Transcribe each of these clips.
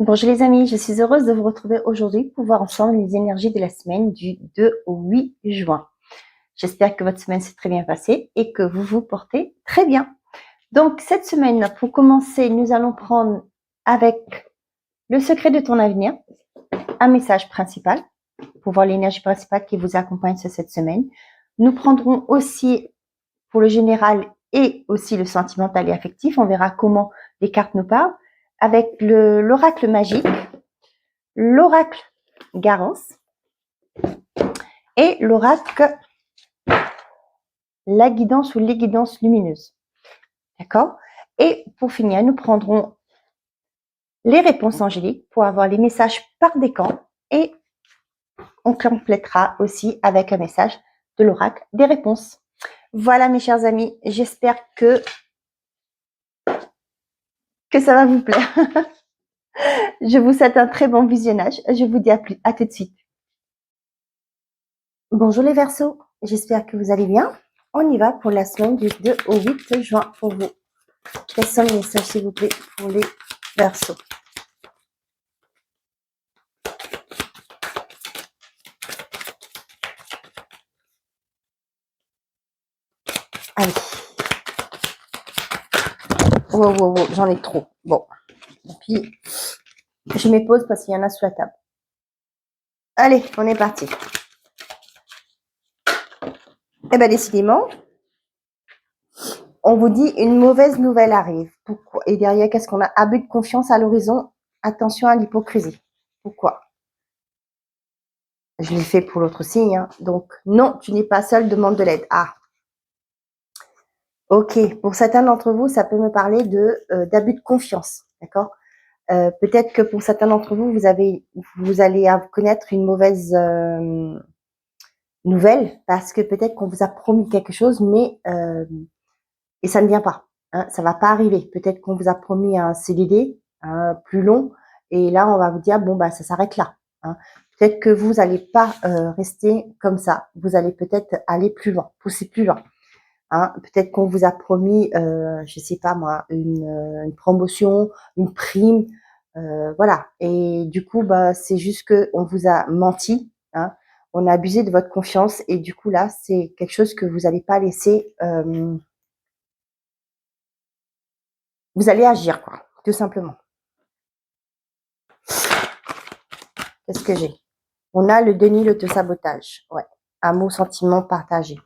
Bonjour les amis, je suis heureuse de vous retrouver aujourd'hui pour voir ensemble les énergies de la semaine du 2 au 8 juin. J'espère que votre semaine s'est très bien passée et que vous vous portez très bien. Donc cette semaine, pour commencer, nous allons prendre avec le secret de ton avenir, un message principal pour voir l'énergie principale qui vous accompagne sur cette semaine. Nous prendrons aussi pour le général et aussi le sentimental et affectif. On verra comment les cartes nous parlent avec l'oracle magique, l'oracle Garance et l'oracle la guidance ou les guidances lumineuses. D'accord? Et pour finir, nous prendrons les réponses angéliques pour avoir les messages par décan et on complétera aussi avec un message de l'oracle des réponses. Voilà mes chers amis, j'espère que ça va vous plaire. Je vous souhaite un très bon visionnage. Je vous dis à tout de suite. Bonjour les Verseaux, j'espère que vous allez bien. On y va pour la semaine du 2 au 8 juin pour vous. Quels sont les messages s'il vous plaît pour les Verseaux? Allez. Wow, j'en ai trop. Bon. Et puis, je m'épose parce qu'il y en a sous la table. Allez, on est parti. Eh bien, décidément, on vous dit une mauvaise nouvelle arrive. Pourquoi? Et derrière, qu'est-ce qu'on a? Abus de confiance à l'horizon. Attention à l'hypocrisie. Pourquoi? Je l'ai fait pour l'autre signe. Hein. Donc, non, tu n'es pas seul, demande de l'aide. Ah. Ok, pour certains d'entre vous, ça peut me parler d'abus de confiance. D'accord? Peut-être que pour certains d'entre vous, vous allez connaître une mauvaise nouvelle parce que peut-être qu'on vous a promis quelque chose, mais et ça ne vient pas. Hein, ça va pas arriver. Peut-être qu'on vous a promis un CDD plus long et là on va vous dire bon bah ça s'arrête là. Hein. Peut-être que vous n'allez pas rester comme ça. Vous allez peut-être aller plus loin, pousser plus loin. Hein. Peut-être qu'on vous a promis, je sais pas moi, une promotion, une prime, voilà. Et du coup bah c'est juste que on vous a menti. Hein. On a abusé de votre confiance et du coup là c'est quelque chose que vous n'allez pas laisser. Vous allez agir, quoi, tout simplement. Qu'est-ce que j'ai? On a le déni, l'auto-sabotage. Ouais. Amour, sentiment partagé.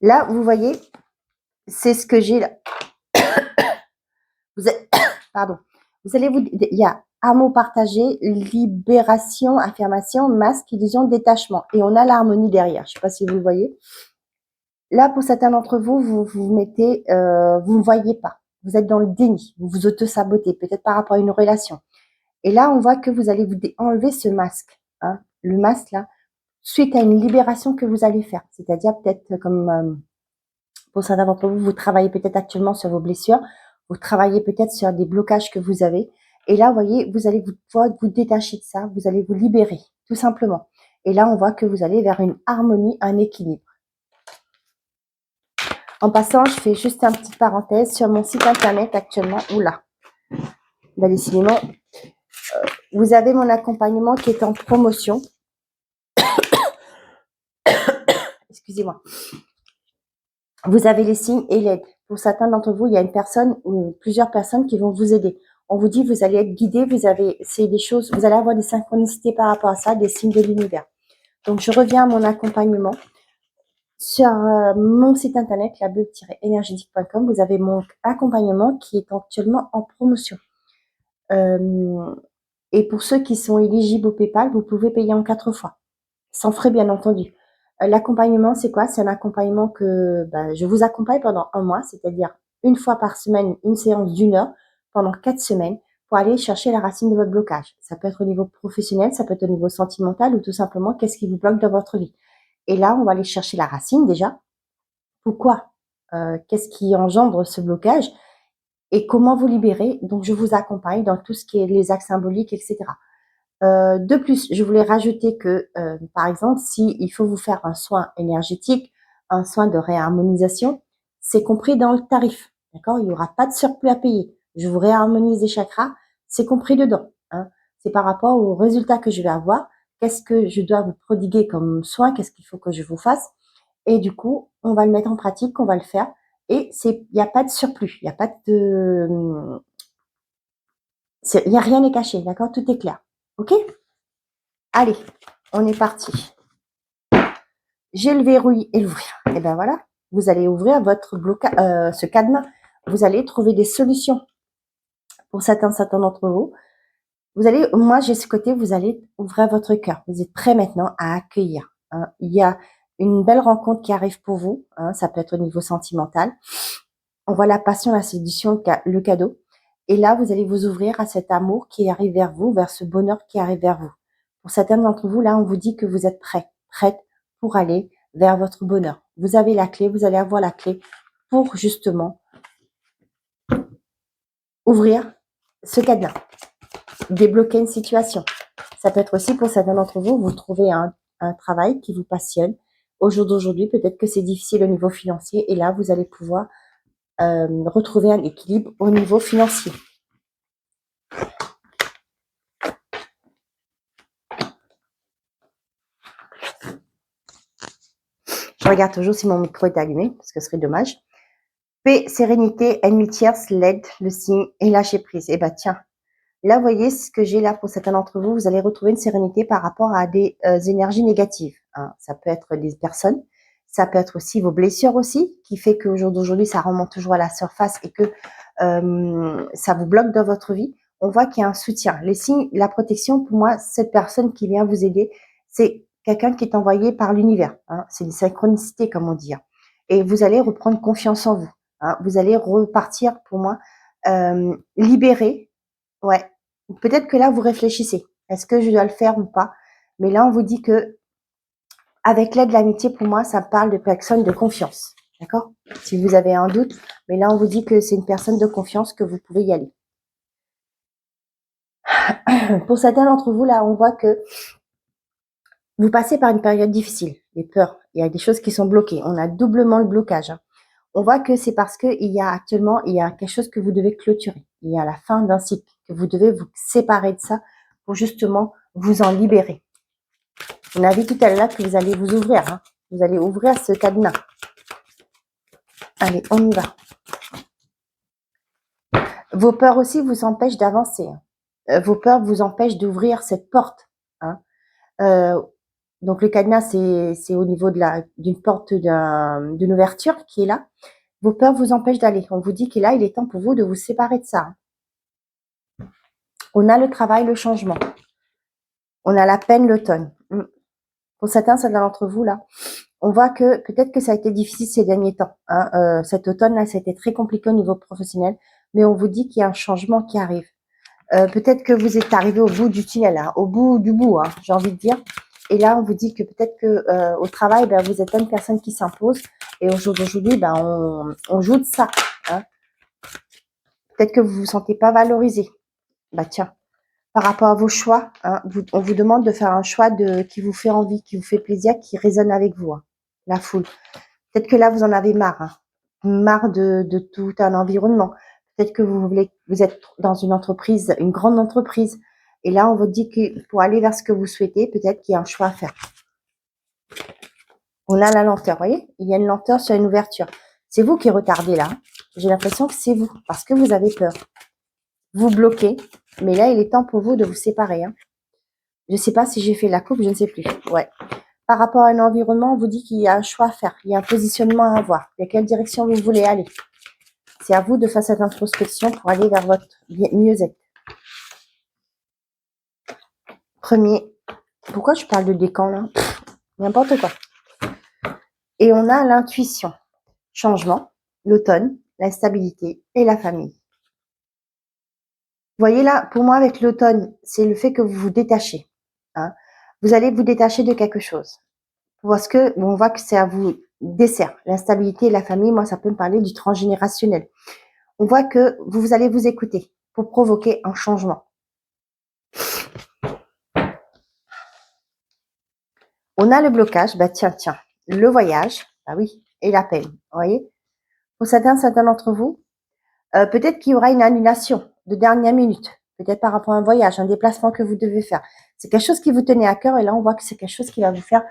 Là, vous voyez, c'est ce que j'ai là. Pardon. Il y a amour partagé, libération, affirmation, masque, illusion, détachement. Et on a l'harmonie derrière. Je ne sais pas si vous le voyez. Là, pour certains d'entre vous, vous mettez, vous ne voyez pas. Vous êtes dans le déni. Vous vous auto-sabotez, peut-être par rapport à une relation. Et là, on voit que vous allez vous enlever ce masque. Hein, le masque, là, suite à une libération que vous allez faire. C'est-à-dire peut-être comme pour certains d'entre vous, vous travaillez peut-être actuellement sur vos blessures, vous travaillez peut-être sur des blocages que vous avez. Et là, vous voyez, vous allez pouvoir vous détacher de ça, vous allez vous libérer, tout simplement. Et là, on voit que vous allez vers une harmonie, un équilibre. En passant, je fais juste une petite parenthèse sur mon site internet actuellement. Oula, bah, décidément, vous avez mon accompagnement qui est en promotion. Excusez-moi. Vous avez les signes et l'aide. Pour certains d'entre vous, il y a une personne ou plusieurs personnes qui vont vous aider. On vous dit, vous allez être guidé, c'est des choses, vous allez avoir des synchronicités par rapport à ça, des signes de l'univers. Donc, je reviens à mon accompagnement. Sur mon site internet, labulle-énergétique.com, vous avez mon accompagnement qui est actuellement en promotion. Et pour ceux qui sont éligibles au PayPal, vous pouvez payer en 4 fois, sans frais bien entendu. L'accompagnement, c'est quoi? C'est un accompagnement que je vous accompagne pendant 1 mois, c'est-à-dire une fois par semaine, une séance d'1 heure pendant 4 semaines pour aller chercher la racine de votre blocage. Ça peut être au niveau professionnel, ça peut être au niveau sentimental ou tout simplement qu'est-ce qui vous bloque dans votre vie. Et là, on va aller chercher la racine déjà. Pourquoi? Qu'est-ce qui engendre ce blocage? Et comment vous libérer? Donc, je vous accompagne dans tout ce qui est les actes symboliques, etc. De plus, je voulais rajouter que, par exemple, s'il faut vous faire un soin énergétique, un soin de réharmonisation, c'est compris dans le tarif. d'accord? Il n'y aura pas de surplus à payer. Je vous réharmonise les chakras, c'est compris dedans, hein. C'est par rapport aux résultats que je vais avoir, qu'est-ce que je dois vous prodiguer comme soin, qu'est-ce qu'il faut que je vous fasse. Et du coup, on va le mettre en pratique, on va le faire. Et il n'y a pas de surplus, il n'y a pas de, il n'y a rien n'est caché, d'accord? Tout est clair. Ok? Allez, on est parti. J'ai le verrouille et l'ouvrir. Et ben voilà, vous allez ouvrir votre blocage, ce cadenas. Vous allez trouver des solutions pour certains d'entre vous. Vous allez, moi j'ai ce côté, vous allez ouvrir votre cœur. Vous êtes prêts maintenant à accueillir, hein. Il y a une belle rencontre qui arrive pour vous, hein. Ça peut être au niveau sentimental. On voit la passion, la séduction, le cadeau. Et là, vous allez vous ouvrir à cet amour qui arrive vers vous, vers ce bonheur qui arrive vers vous. Pour certains d'entre vous, là, on vous dit que vous êtes prête pour aller vers votre bonheur. Vous avez la clé, vous allez avoir la clé pour justement ouvrir ce cadenas, débloquer une situation. Ça peut être aussi pour certains d'entre vous, vous trouvez un travail qui vous passionne. Au jour d'aujourd'hui, peut-être que c'est difficile au niveau financier et là, vous allez pouvoir retrouver un équilibre au niveau financier. Je regarde toujours si mon micro est allumé, parce que ce serait dommage. Paix, sérénité, ennemi tierce, l'aide, le signe et lâcher prise. Eh ben tiens, là, vous voyez ce que j'ai là pour certains d'entre vous. Vous allez retrouver une sérénité par rapport à des énergies négatives, hein. Ça peut être des personnes, ça peut être aussi vos blessures aussi, qui fait qu'au jour d'aujourd'hui, ça remonte toujours à la surface et que ça vous bloque dans votre vie. On voit qu'il y a un soutien. Les signes, la protection, pour moi, cette personne qui vient vous aider, c'est quelqu'un qui est envoyé par l'univers, hein. C'est des synchronicités, comme on dit, hein. Et vous allez reprendre confiance en vous, hein. Vous allez repartir, pour moi, libéré. Ouais. Peut-être que là, vous réfléchissez. Est-ce que je dois le faire ou pas? Mais là, on vous dit que, avec l'aide de l'amitié, pour moi, ça parle de personnes de confiance. D'accord? Si vous avez un doute, mais là, on vous dit que c'est une personne de confiance, que vous pouvez y aller. Pour certains d'entre vous, là, on voit que vous passez par une période difficile, des peurs. Il y a des choses qui sont bloquées. On a doublement le blocage, hein. On voit que c'est parce qu'il y a actuellement, il y a quelque chose que vous devez clôturer. Il y a la fin d'un cycle, que vous devez vous séparer de ça pour justement vous en libérer. On a vu tout à l'heure que vous allez vous ouvrir, hein. Vous allez ouvrir ce cadenas. Allez, on y va. Vos peurs aussi vous empêchent d'avancer, hein. Vos peurs vous empêchent d'ouvrir cette porte, hein. Donc le cadenas, c'est au niveau d'une porte d'une ouverture qui est là. Vos peurs vous empêchent d'aller. On vous dit que là, il est temps pour vous de vous séparer de ça, hein. On a le travail, le changement. On a la peine, l'automne. Pour certains d'entre vous, là, on voit que peut-être que ça a été difficile ces derniers temps, hein. Cet automne-là, ça a été très compliqué au niveau professionnel, mais on vous dit qu'il y a un changement qui arrive. Peut-être que vous êtes arrivé au bout du tunnel, hein, au bout du bout, hein, j'ai envie de dire. Et là, on vous dit que peut-être que au travail, ben, vous êtes une personne qui s'impose. Et au jour d'aujourd'hui, ben, on joue de ça, hein. Peut-être que vous vous sentez pas valorisé. Bah tiens, par rapport à vos choix, hein, on vous demande de faire un choix qui vous fait envie, qui vous fait plaisir, qui résonne avec vous, hein, la foule. Peut-être que là, vous en avez marre, hein, marre de tout un environnement. Peut-être que vous êtes dans une entreprise, une grande entreprise. Et là, on vous dit que pour aller vers ce que vous souhaitez, peut-être qu'il y a un choix à faire. On a la lenteur, vous voyez? Il y a une lenteur sur une ouverture. C'est vous qui retardez là. J'ai l'impression que c'est vous, parce que vous avez peur. Vous bloquez, mais là, il est temps pour vous de vous séparer, hein. Je ne sais pas si j'ai fait la coupe, je ne sais plus. Ouais. Par rapport à un environnement, on vous dit qu'il y a un choix à faire, il y a un positionnement à avoir. Dans quelle direction vous voulez aller? C'est à vous de faire cette introspection pour aller vers votre mieux-être. Premier. Pourquoi je parle de décan là? N'importe quoi. Et on a l'intuition. Changement, l'automne, la stabilité et la famille. Vous voyez là, pour moi, avec l'automne, c'est le fait que vous vous détachez, hein. Vous allez vous détacher de quelque chose. Parce que on voit que c'est à vous dessert. L'instabilité et la famille, moi, ça peut me parler du transgénérationnel. On voit que vous allez vous écouter pour provoquer un changement. On a le blocage, bah tiens, le voyage, bah oui, et la peine, vous voyez. Pour certains d'entre vous, Peut-être qu'il y aura une annulation de dernière minute. Peut-être par rapport à un voyage, un déplacement que vous devez faire. C'est quelque chose qui vous tenait à cœur et là, on voit que c'est quelque chose qui va vous faire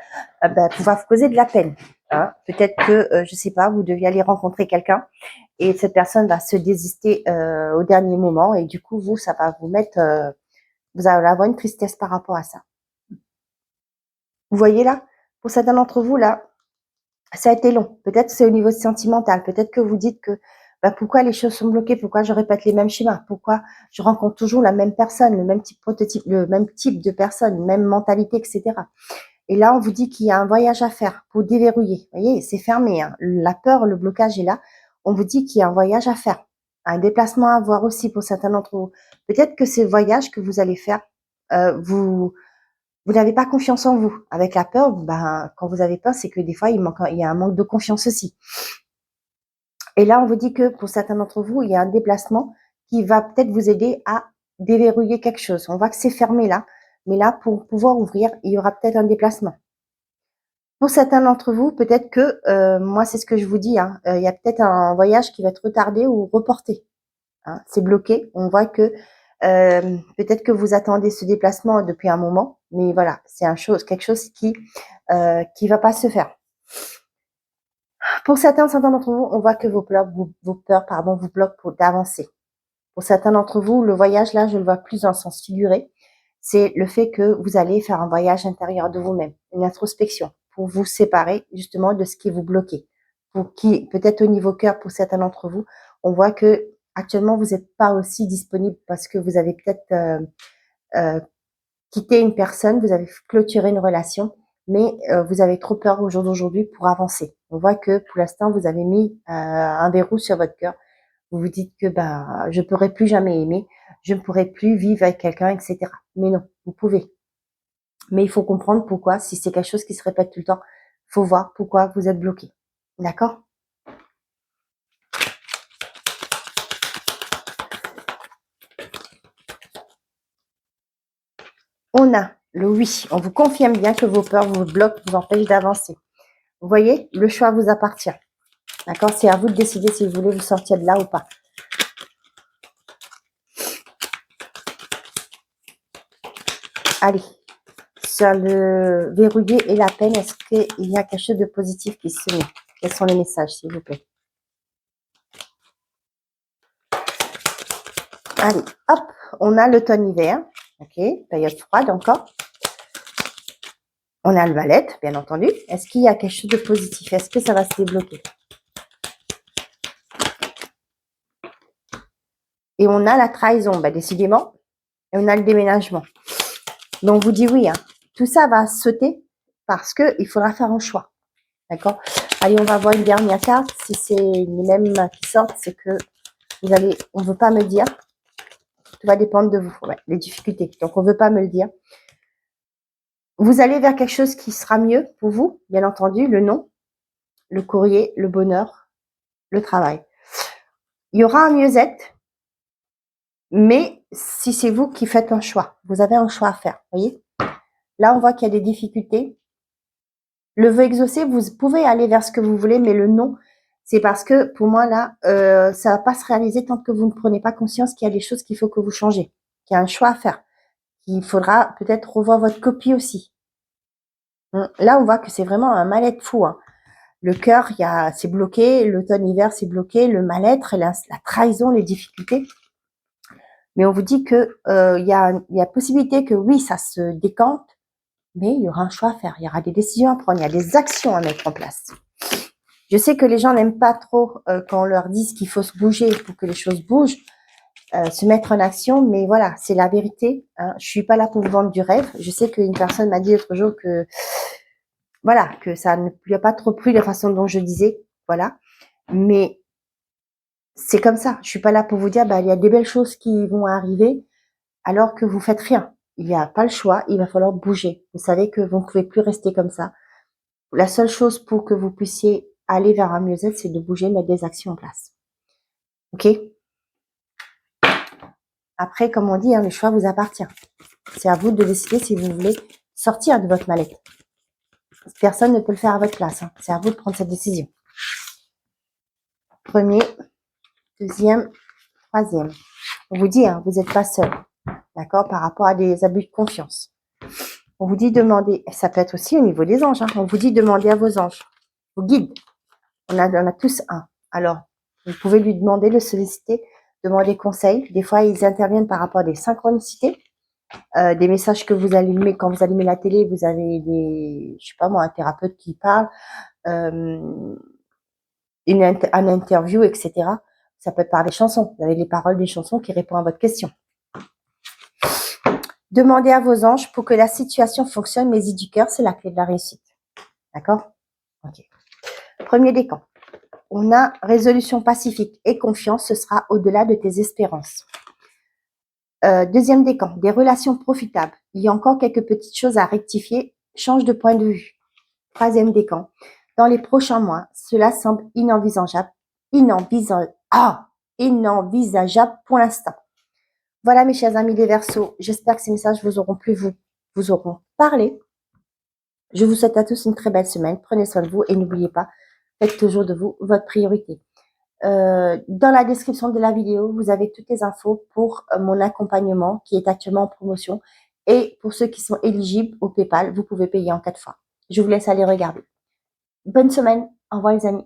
pouvoir vous causer de la peine. Hein. Peut-être que, je sais pas, vous deviez aller rencontrer quelqu'un et cette personne va se désister au dernier moment et du coup, vous, ça va vous mettre, vous allez avoir une tristesse par rapport à ça. Vous voyez là, pour certains d'entre vous, là, ça a été long. Peut-être c'est au niveau sentimental. Peut-être que vous dites que pourquoi les choses sont bloquées, pourquoi je répète les mêmes schémas, pourquoi je rencontre toujours la même personne, le même type prototype, le même type de personne, même mentalité, etc. Et là, on vous dit qu'il y a un voyage à faire pour déverrouiller. Vous voyez, c'est fermé. Hein. La peur, le blocage est là. On vous dit qu'il y a un voyage à faire, un déplacement à voir aussi pour certains d'entre vous. Peut-être que ces voyages que vous allez faire, vous n'avez pas confiance en vous. Avec la peur, quand vous avez peur, c'est que des fois, il y a un manque de confiance aussi. Et là, on vous dit que pour certains d'entre vous, il y a un déplacement qui va peut-être vous aider à déverrouiller quelque chose. On voit que c'est fermé là, mais là, pour pouvoir ouvrir, il y aura peut-être un déplacement. Pour certains d'entre vous, peut-être que, moi, c'est ce que je vous dis, hein, il y a peut-être un voyage qui va être retardé ou reporté. Hein, c'est bloqué. On voit que peut-être que vous attendez ce déplacement depuis un moment, mais voilà, c'est quelque chose qui va pas se faire. Pour certains d'entre vous, on voit que vos peurs vous bloquent d'avancer. Pour certains d'entre vous, le voyage là, je le vois plus dans le sens figuré. C'est le fait que vous allez faire un voyage intérieur de vous-même, une introspection, pour vous séparer justement de ce qui vous bloquait. Pour qui, peut-être au niveau cœur, pour certains d'entre vous, on voit que actuellement vous n'êtes pas aussi disponible parce que vous avez peut-être quitté une personne, vous avez clôturé une relation, mais vous avez trop peur au jour d'aujourd'hui pour avancer. On voit que pour l'instant vous avez mis un verrou sur votre cœur. Vous vous dites que je pourrai plus jamais aimer, je ne pourrai plus vivre avec quelqu'un, etc. Mais non, vous pouvez. Mais il faut comprendre pourquoi. Si c'est quelque chose qui se répète tout le temps, faut voir pourquoi vous êtes bloqué. D'accord? On a le oui. On vous confirme bien que vos peurs vous bloquent, vous empêchent d'avancer. Vous voyez, le choix vous appartient. D'accord? C'est à vous de décider si vous voulez vous sortir de là ou pas. Allez. Sur le verrouiller et la peine, est-ce qu'il y a quelque chose de positif qui se met? Quels sont les messages, s'il vous plaît? Allez, hop, on a l'automne-hiver. Ok, période froide encore. On a le valette, bien entendu. Est-ce qu'il y a quelque chose de positif? Est-ce que ça va se débloquer? Et on a la trahison, décidément. Et on a le déménagement. Donc, on vous dit oui. Hein. Tout ça va sauter parce qu'il faudra faire un choix. D'accord? Allez, on va voir une dernière carte. Si c'est les mêmes qui sortent, c'est que on ne veut pas me dire. Tout va dépendre de vous, les difficultés. Donc, on ne veut pas me le dire. Vous allez vers quelque chose qui sera mieux pour vous, bien entendu, le nom, le courrier, le bonheur, le travail. Il y aura un mieux-être, mais si c'est vous qui faites un choix, vous avez un choix à faire, voyez. Là, on voit qu'il y a des difficultés. Le vœu exaucé, vous pouvez aller vers ce que vous voulez, mais le non, c'est parce que pour moi, là, ça ne va pas se réaliser tant que vous ne prenez pas conscience qu'il y a des choses qu'il faut que vous changez, qu'il y a un choix à faire, qu'il faudra peut-être revoir votre copie aussi. Là, on voit que c'est vraiment un mal-être fou. Hein. Le cœur, c'est bloqué, l'automne-hiver, c'est bloqué, le mal-être, la trahison, les difficultés. Mais on vous dit que il y a possibilité que oui, ça se décante, mais il y aura un choix à faire, il y aura des décisions à prendre, il y a des actions à mettre en place. Je sais que les gens n'aiment pas trop quand on leur dit qu'il faut se bouger pour que les choses bougent, se mettre en action, mais voilà, c'est la vérité. Hein. Je suis pas là pour vous vendre du rêve. Je sais qu'une personne m'a dit l'autre jour que voilà, que ça ne lui a pas trop plu la façon dont je disais, voilà. Mais c'est comme ça. Je suis pas là pour vous dire, il y a des belles choses qui vont arriver alors que vous faites rien. Il n'y a pas le choix. Il va falloir bouger. Vous savez que vous ne pouvez plus rester comme ça. La seule chose pour que vous puissiez aller vers un mieux-être, c'est de bouger, mettre des actions en place. Ok? Après, comme on dit, le choix vous appartient. C'est à vous de décider si vous voulez sortir de votre mallette. Personne ne peut le faire à votre place. C'est à vous de prendre cette décision. Premier, deuxième Troisième, on vous dit, hein, vous n'êtes pas seul, d'accord, par rapport à des abus de confiance. On vous dit demander, ça peut être aussi au niveau des anges, hein, on vous dit demander à vos anges, vos guides. On a tous un. Alors, vous pouvez lui demander, le solliciter, demander conseil. Des fois, ils interviennent par rapport à des synchronicités, des messages que vous allumez quand vous allumez la télé. Vous avez je sais pas moi, un thérapeute qui parle, un interview, etc. Ça peut être par les chansons. Vous avez les paroles des chansons qui répondent à votre question. Demandez à vos anges pour que la situation fonctionne, mais du cœur, c'est la clé de la réussite. D'accord? Ok. Premier décan. On a résolution pacifique et confiance, ce sera au-delà de tes espérances. Deuxième décan, des relations profitables. Il y a encore quelques petites choses à rectifier, change de point de vue. Troisième décan, dans les prochains mois, cela semble inenvisageable pour l'instant. Voilà mes chers amis les Verseaux, j'espère que ces messages vous auront plu, vous auront parlé. Je vous souhaite à tous une très belle semaine, prenez soin de vous et n'oubliez pas, faites toujours de vous votre priorité. Dans la description de la vidéo, vous avez toutes les infos pour mon accompagnement qui est actuellement en promotion. Et pour ceux qui sont éligibles au PayPal, vous pouvez payer en 4 fois. Je vous laisse aller regarder. Bonne semaine. Au revoir les amis.